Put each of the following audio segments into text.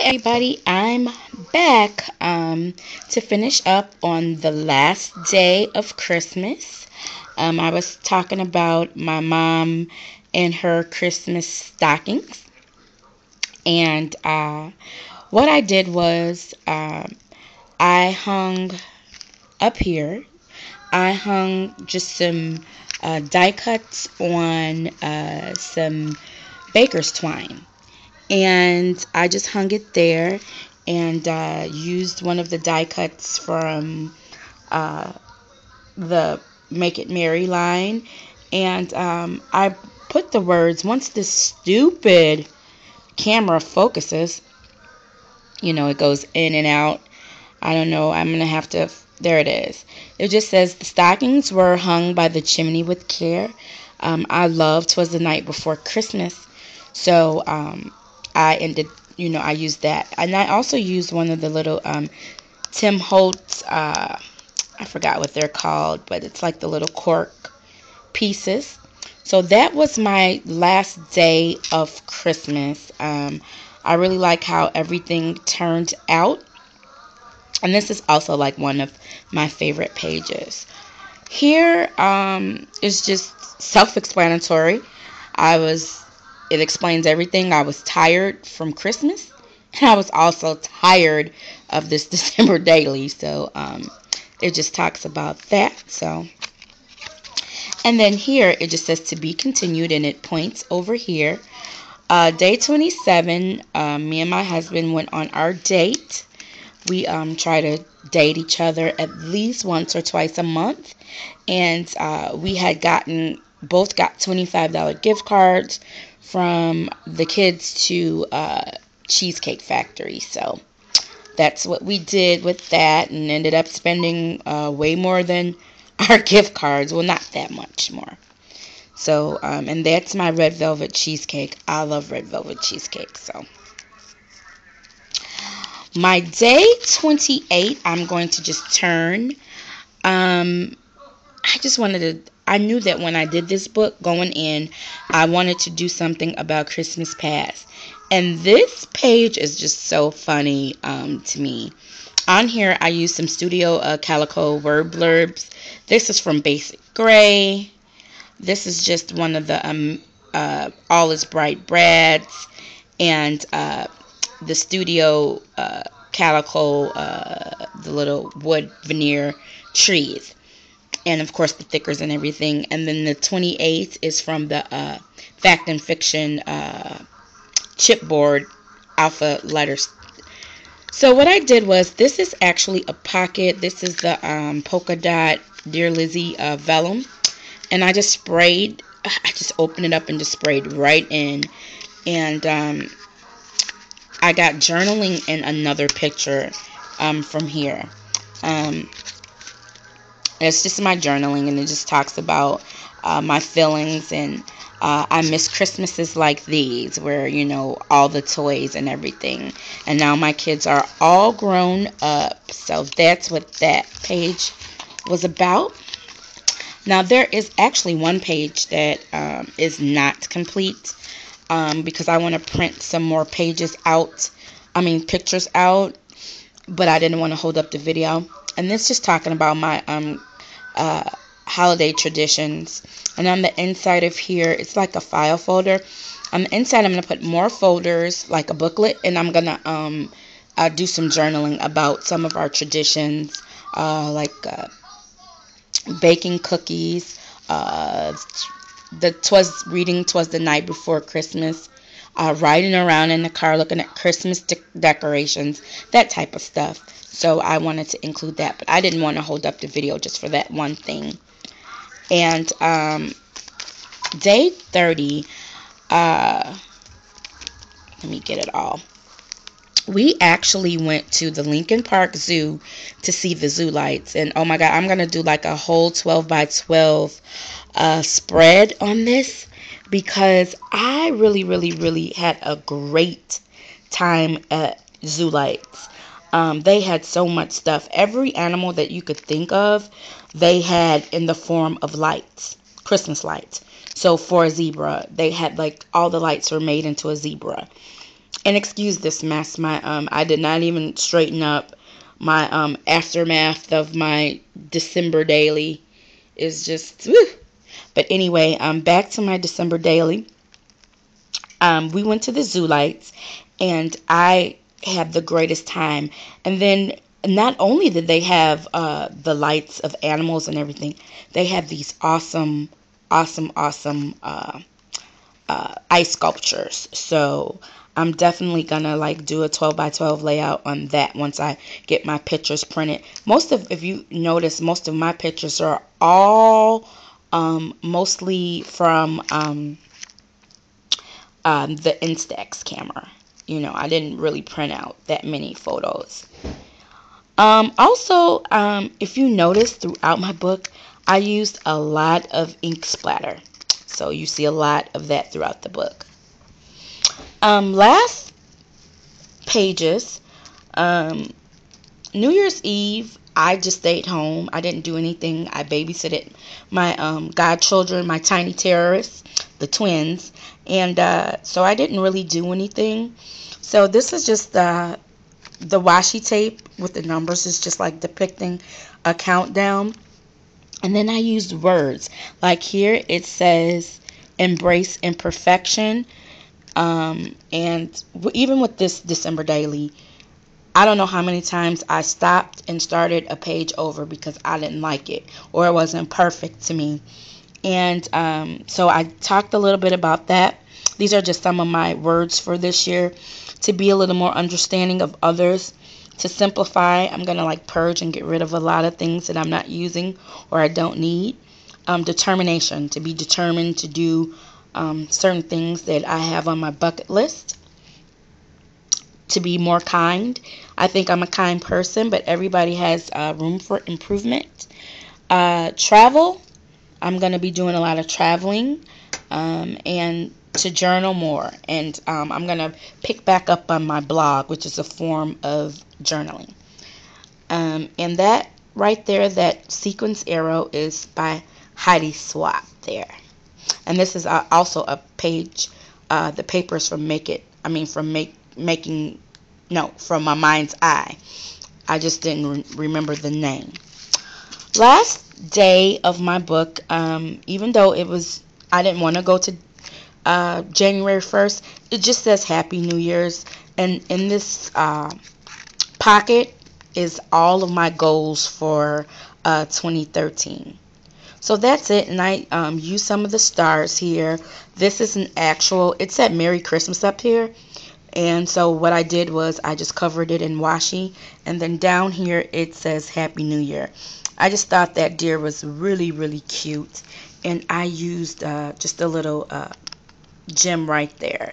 everybody, I'm back to finish up on the last day of Christmas. I was talking about my mom and her Christmas stockings, and what I did was I hung up here. I hung just some die cuts on some baker's twine. And I just hung it there and used one of the die cuts from the Make It Merry line. And I put the words, once this stupid camera focuses, it goes in and out. I don't know. I'm going to have to. There it is. It just says the stockings were hung by the chimney with care. I love 'Twas the Night Before Christmas. So I ended, I used that. And I also used one of the little Tim Holtz, I forgot what they're called, but it's like the little cork pieces. So that was my last day of Christmas. I really like how everything turned out. And this is also like one of my favorite pages. Here is just self-explanatory. It explains everything. I was tired from Christmas, and I was also tired of this December daily. So it just talks about that. So, and then here it just says to be continued, and it points over here. Day 27, me and my husband went on our date. We try to date each other at least once or twice a month. And we had both got $25 gift cards from the kids to Cheesecake Factory. So that's what we did with that, and ended up spending way more than our gift cards. Well, not that much more. So, and that's my red velvet cheesecake. I love red velvet cheesecake. So my day 28, I'm going to just turn. I knew that when I did this book going in, I wanted to do something about Christmas past. And this page is just so funny to me. On here, I used some Studio Calico word blurbs. This is from Basic Gray. This is just one of the All Is Bright Brads. And the Studio Calico, the little wood veneer trees. And, of course, the thickers and everything. And then the 28th is from the Fact and Fiction chipboard alpha letters. So what I did was, this is actually a pocket. This is the polka dot Dear Lizzie vellum. And I just opened it up and just sprayed right in. And I got journaling in another picture from here. It's just my journaling, and it just talks about my feelings, and I miss Christmases like these, where, all the toys and everything. And now my kids are all grown up. So that's what that page was about. Now there is actually one page that is not complete because I want to print some more pictures out, but I didn't want to hold up the video. And this is just talking about my holiday traditions. And on the inside of here, it's like a file folder. On the inside, I'm going to put more folders, like a booklet, and I'm going to do some journaling about some of our traditions, like baking cookies, reading 'Twas the Night Before Christmas, riding around in the car looking at Christmas decorations, that type of stuff. So I wanted to include that, but I didn't want to hold up the video just for that one thing. And day 30, let me get it all. We actually went to the Lincoln Park Zoo to see the zoo lights. And oh my God, I'm going to do like a whole 12 by 12 spread on this, because I really, really, really had a great time at Zoo Lights. They had so much stuff. Every animal that you could think of, they had in the form of lights, Christmas lights. So for a zebra, they had like all the lights were made into a zebra. And excuse this mess. My I did not even straighten up my aftermath of my December daily. Is just whew. But anyway, back to my December daily. We went to the zoo lights, and I had the greatest time. And then not only did they have the lights of animals and everything, they had these awesome ice sculptures. So I'm definitely gonna like do a 12 by 12 layout on that once I get my pictures printed. If you notice, most of my pictures are all mostly from the Instax camera. You know, I didn't really print out that many photos. Also, if you notice throughout my book, I used a lot of ink splatter. So you see a lot of that throughout the book. Last pages, New Year's Eve, I just stayed home. I didn't do anything. I babysitted my godchildren, my tiny terrorists, the twins. And so I didn't really do anything. So this is just the washi tape with the numbers. Is just like depicting a countdown. And then I used words. Like here it says embrace imperfection. And even with this December daily, I don't know how many times I stopped and started a page over because I didn't like it or it wasn't perfect to me. And so I talked a little bit about that. These are just some of my words for this year, to be a little more understanding of others. To simplify, I'm going to like purge and get rid of a lot of things that I'm not using or I don't need. Determination, to be determined to do certain things that I have on my bucket list. To be more kind. I think I'm a kind person, but everybody has room for improvement. Travel. I'm going to be doing a lot of traveling, and to journal more. And I'm going to pick back up on my blog, which is a form of journaling. And that right there, that sequence arrow is by Heidi Swapp there. And this is also a page, the papers from from my mind's eye. I just didn't remember the name. Last day of my book, even though I didn't want to go to January 1st, it just says Happy New Year's. And in this pocket is all of my goals for 2013. So that's it, and I used some of the stars here. This is it said Merry Christmas up here, and so what I did was I just covered it in washi, and then down here it says Happy New Year. I just thought that deer was really, really cute, and I used just a little gem right there.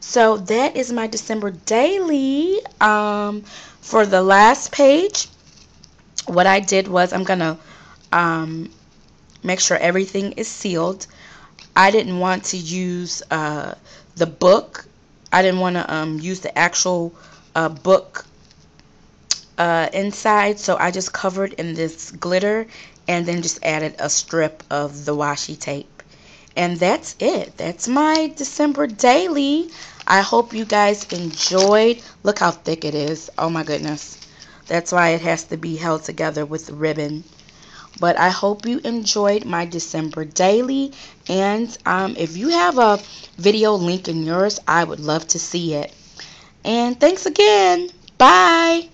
So that is my December daily. For the last page, what I did was I'm going to make sure everything is sealed. I didn't want to use the book. I didn't want to use the actual book inside, so I just covered in this glitter and then just added a strip of the washi tape. And that's it. That's my December daily. I hope you guys enjoyed. Look how thick it is. Oh my goodness. That's why it has to be held together with ribbon. But I hope you enjoyed my December daily. And if you have a video link in yours, I would love to see it. And thanks again. Bye.